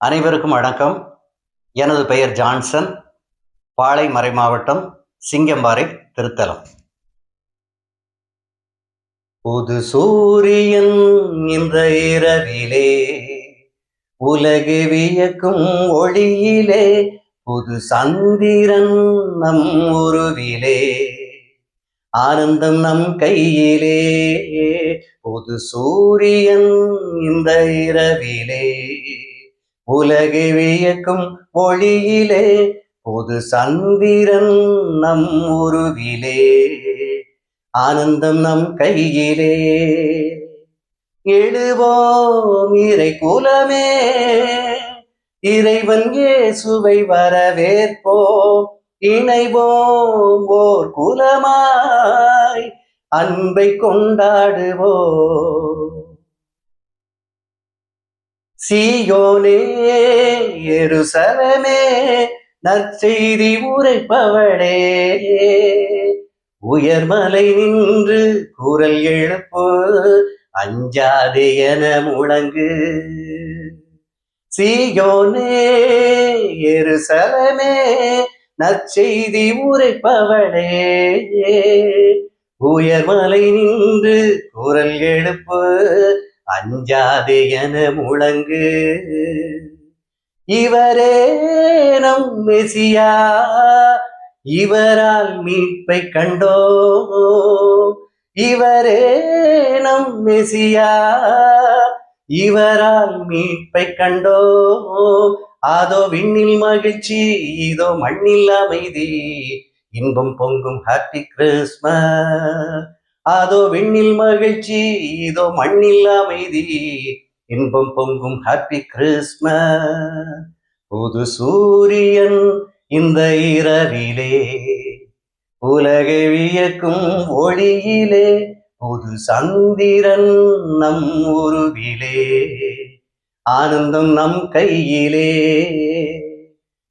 அனைவருக்கும் வணக்கம். எனது பெயர் ஜான்சன். பாளை மறைமாவட்டம், சிங்கம்பாறை, திருத்தலம். புது சூரியன் இந்த இரவிலே, உலகு வியக்கும் ஒளியிலே, புது சந்திரன் நம் உருவிலே, ஆனந்தம் நம் கையிலே. புது சூரியன் இந்த இரவிலே, உலகு வியக்கும் ஒளியிலே, புது சந்திரன் நம் உருவிலே, ஆனந்தம் நம் கையிலே. எழுவோம் இறை குலமே, இறைவன் இயேசுவை வரவேற்போம். இணைவோம் ஓர் குலமாய், அன்பை கொண்டாடுவோம். சீயோனே எருசலேமே, நற்செய்தி உரைப்பவளே, உயர்மலை நின்று குரல் எழுப்பு, அஞ்சாதே என முழங்கு. சீயோனே எருசலேமே, நற்செய்தி உரைப்பவளே, உயர்மலை நின்று குரல் எழுப்பு, அஞ்சாதே என முழங்கு. இவரே நம் மெசியா, இவரால் மீட்பை கண்டோ. இவரே நம் மெசியா, இவரால் மீட்பை கண்டோ. அதோ விண்ணில் மகிழ்ச்சி, இதோ மண்ணில் அமைதி, இன்பம் பொங்கும் ஹாப்பி கிறிஸ்மஸ். அதோ விண்ணில் மகிழ்ச்சி, இதோ மண்ணில் அமைதி, இன்பம் பொங்கும் ஹாப்பி கிறிஸ்மஸ். புது சூரியன் இந்த இரவிலே, உலகை வியக்கும் ஒளியிலே, புது சந்திரன் நம் உருவிலே, ஆனந்தம் நம் கையிலே.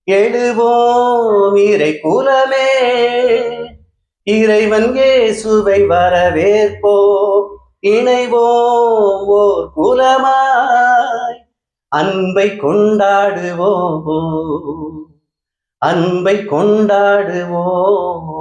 எழுவோம் இறை குலமே, இறைவன் இயேசுவை வரவேற்போம். இணைவோம் ஓர் குலமாய், அன்பை கொண்டாடுவோம், அன்பை கொண்டாடுவோம்.